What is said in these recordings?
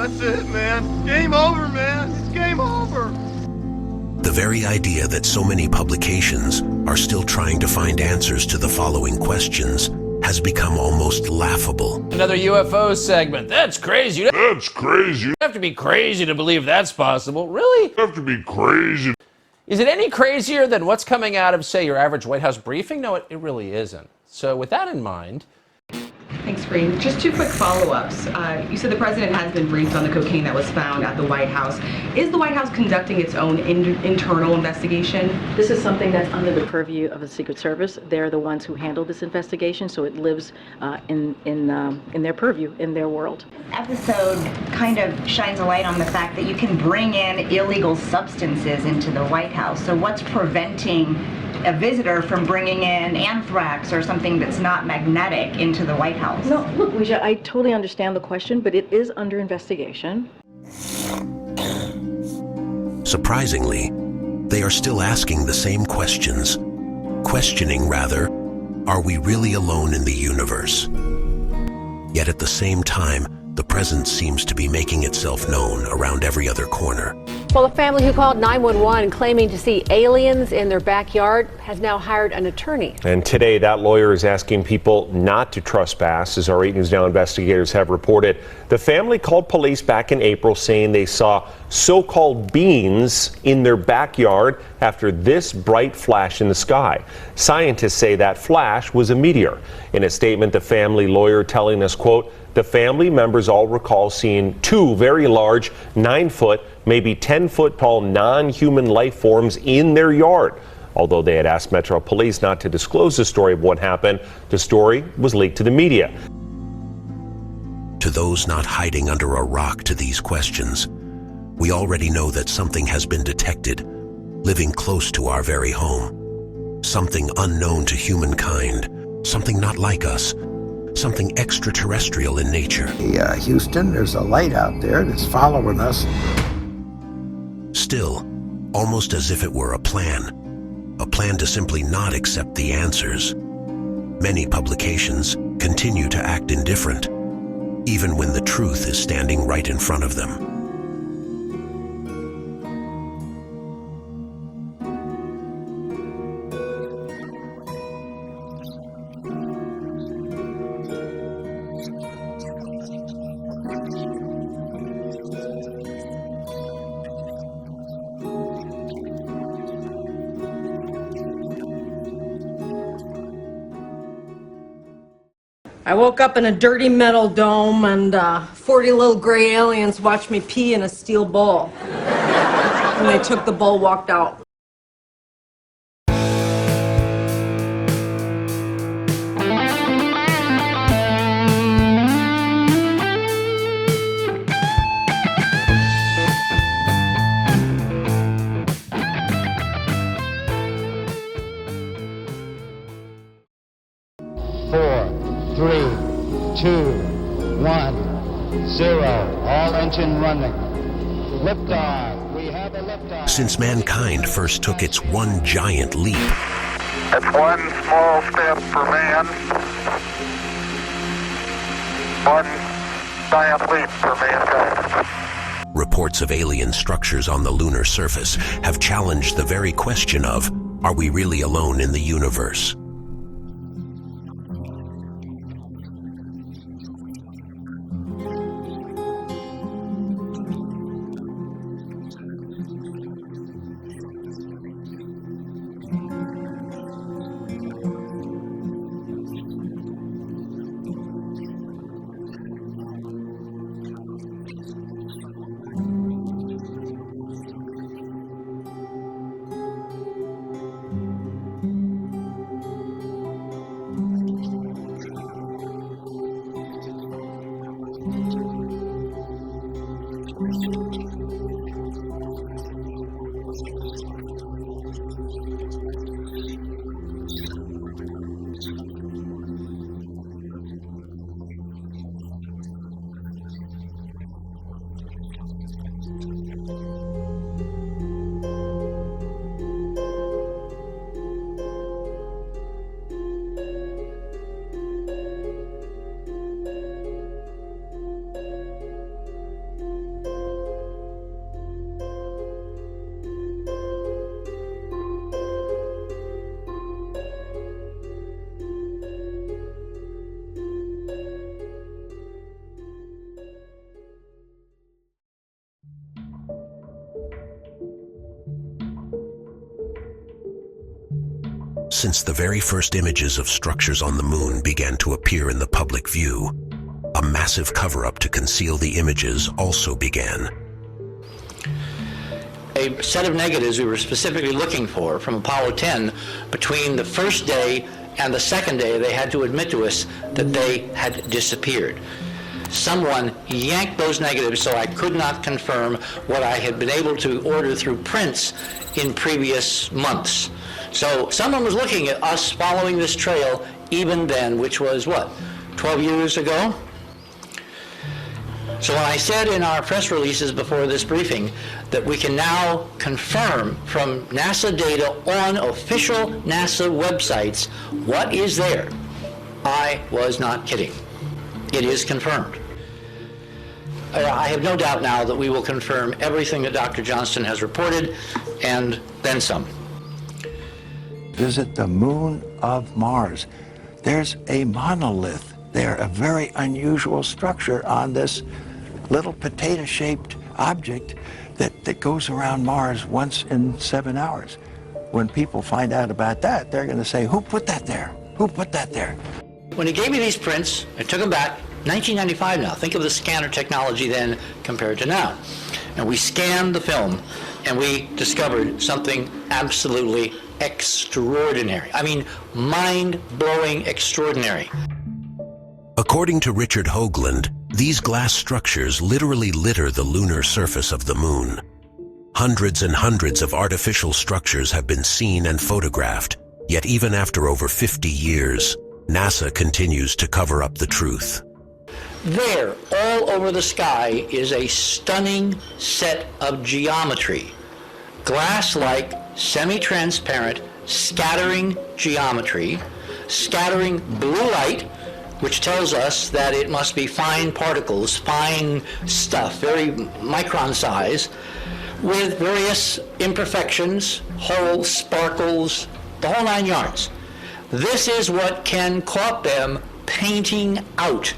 That's it, man. Game over, man. It's game over. The very idea that so many publications are still trying to find answers to the following questions has become almost laughable. Another UFO segment. That's crazy. That's crazy. You have to be crazy to believe that's possible. Really? You have to be crazy. Is it any crazier than what's coming out of, say, your average White House briefing? No, it really isn't. So with that in mind... Thanks, Green. Just two quick follow-ups. You said the president has been briefed on the cocaine that was found at the White House. Is the White House conducting its own internal investigation? This is something that's under the purview of the Secret Service. They're the ones who handle this investigation, so it lives in their purview, in their world. This episode kind of shines a light on the fact that you can bring in illegal substances into the White House. So what's preventing a visitor from bringing in anthrax or something that's not magnetic into the White House? No, look, Lucia, I totally understand the question, but it is under investigation. Surprisingly, they are still asking the same questions. Questioning, rather, are we really alone in the universe? Yet at the same time, the presence seems to be making itself known around every other corner. Well, a family who called 911 claiming to see aliens in their backyard has now hired an attorney. And today, that lawyer is asking people not to trespass, as our 8 News Now investigators have reported. The family called police back in April saying they saw so-called beings in their backyard after this bright flash in the sky. Scientists say that flash was a meteor. In a statement, the family lawyer telling us, quote, the family members all recall seeing two very large 9-foot, maybe 10-foot tall non-human life forms in their yard. Although they had asked Metro Police not to disclose the story of what happened, the story was leaked to the media. To those not hiding under a rock to these questions, we already know that something has been detected, living close to our very home. Something unknown to humankind, something not like us, something extraterrestrial in nature. Houston, there's a light out there that's following us. Still, almost as if it were a plan to simply not accept the answers. Many publications continue to act indifferent, even when the truth is standing right in front of them. I woke up in a dirty metal dome and 40 little gray aliens watched me pee in a steel bowl. When they took the bowl, walked out. All engine running. Liftoff. We have a liftoff. Since mankind first took its one giant leap, That's one small step for man, one giant leap for mankind. reports of alien structures on the lunar surface have challenged the very question of, are we really alone in the universe? since the very first images of structures on the moon began to appear in the public view, a massive cover-up to conceal the images also began. A set of negatives we were specifically looking for from Apollo 10, between the first day and the second day, they had to admit to us that they had disappeared. Someone yanked those negatives, so I could not confirm what I had been able to order through prints in previous months. So someone was looking at us following this trail even then, which was what, 12 years ago? So when I said in our press releases before this briefing that we can now confirm from NASA data on official NASA websites what is there, I was not kidding. It is confirmed. I have no doubt now that we will confirm everything that Dr. Johnston has reported, and then some. Visit the moon of Mars. There's a monolith there, a very unusual structure on this little potato-shaped object that goes around Mars once in 7 hours. When people find out about that, they're going to say, who put that there? Who put that there? When he gave me these prints, I took them back, 1995 now. Think of the scanner technology then compared to now. And we scanned the film, and we discovered something absolutely extraordinary. I mean, mind-blowing extraordinary. According to Richard Hoagland, these glass structures literally litter the lunar surface of the moon. Hundreds and hundreds of artificial structures have been seen and photographed, yet even after over 50 years, NASA continues to cover up the truth. There, all over the sky, is a stunning set of geometry. Glass-like, semi-transparent, scattering geometry, scattering blue light, which tells us that it must be fine particles, fine stuff, very micron size, with various imperfections, holes, sparkles, the whole 9 yards. This is what Ken caught them painting out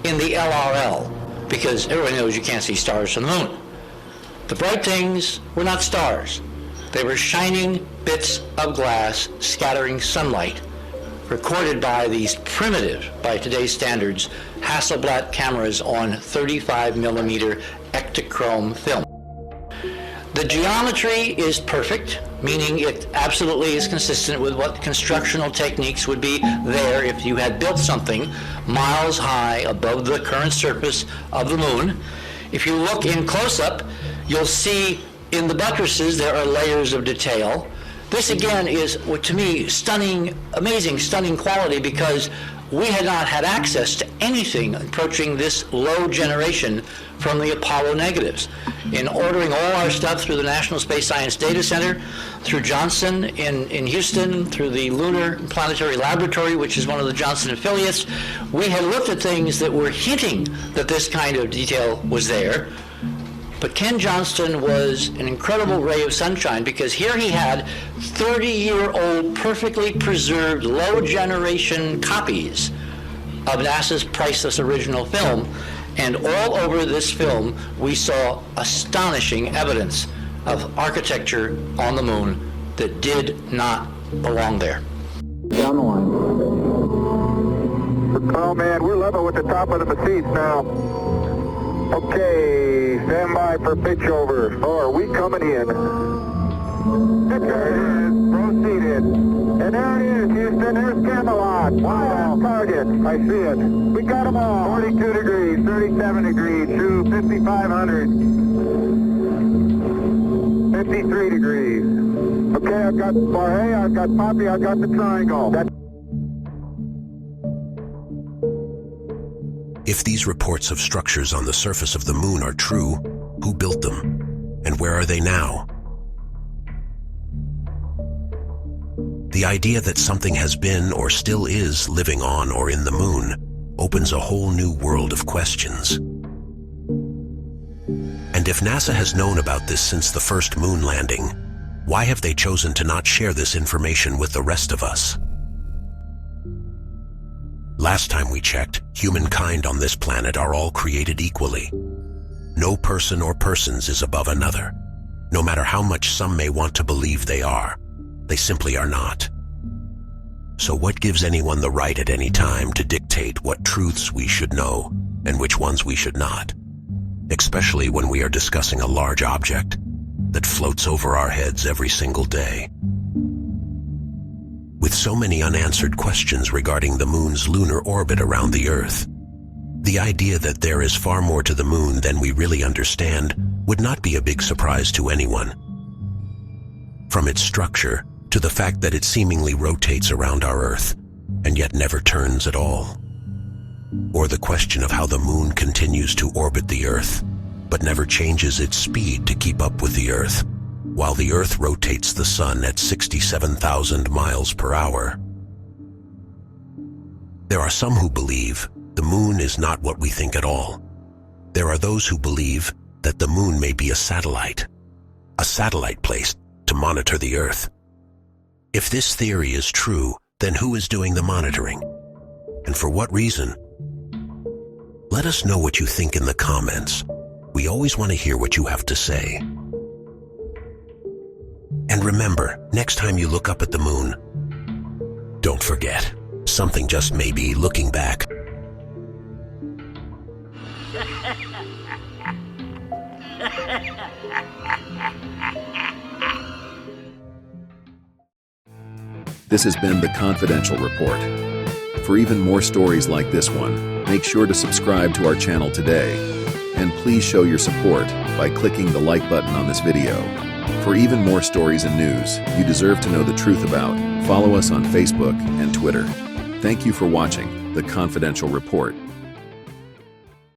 in the LRL, because everyone knows you can't see stars from the moon. The bright things were not stars. They were shining bits of glass scattering sunlight, recorded by these primitive, by today's standards, Hasselblad cameras on 35mm Ektachrome film. The geometry is perfect, meaning it absolutely is consistent with what constructional techniques would be there if you had built something miles high above the current surface of the moon. If you look in close-up, you'll see in the buttresses there are layers of detail. This again is, to me, stunning, amazing, stunning quality, because we had not had access to anything approaching this low generation from the Apollo negatives. In ordering all our stuff through the National Space Science Data Center, through Johnson in Houston, through the Lunar Planetary Laboratory, which is one of the Johnson affiliates, we had looked at things that were hinting that this kind of detail was there. But Ken Johnston was an incredible ray of sunshine, because here he had 30-year-old, perfectly preserved, low-generation copies of NASA's priceless original film. And all over this film, we saw astonishing evidence of architecture on the moon that did not belong there. Down the line. Oh, man, we're level with the top of the seats now. Okay, stand by for pitch over. Oh, are we coming in? There it is, proceeded. And there it is, Houston, there's Camelot. Wow, target, I see it. We got them all. 42 degrees, 37 degrees, to 5,500. 53 degrees. Okay, I've got Barre, I've got Poppy, I've got the triangle. If these reports of structures on the surface of the moon are true, who built them? And where are they now? The idea that something has been or still is living on or in the moon opens a whole new world of questions. And if NASA has known about this since the first moon landing, why have they chosen to not share this information with the rest of us? Last time we checked, humankind on this planet are all created equally. No person or persons is above another, no matter how much some may want to believe they are. They simply are not. So what gives anyone the right at any time to dictate what truths we should know and which ones we should not? Especially when we are discussing a large object that floats over our heads every single day. With so many unanswered questions regarding the moon's lunar orbit around the Earth, the idea that there is far more to the moon than we really understand would not be a big surprise to anyone. From its structure to the fact that it seemingly rotates around our Earth and yet never turns at all. Or the question of how the moon continues to orbit the Earth but never changes its speed to keep up with the Earth, while the Earth rotates the sun at 67,000 miles per hour. There are some who believe the moon is not what we think at all. There are those who believe that the moon may be a satellite placed to monitor the Earth. If this theory is true, then who is doing the monitoring? And for what reason? Let us know what you think in the comments. We always want to hear what you have to say. And remember, next time you look up at the moon, don't forget, something just may be looking back. This has been The Confidential Report. For even more stories like this one, make sure to subscribe to our channel today. And please show your support by clicking the like button on this video. For even more stories and news you deserve to know the truth about, follow us on Facebook and Twitter. Thank you for watching The Confidential Report.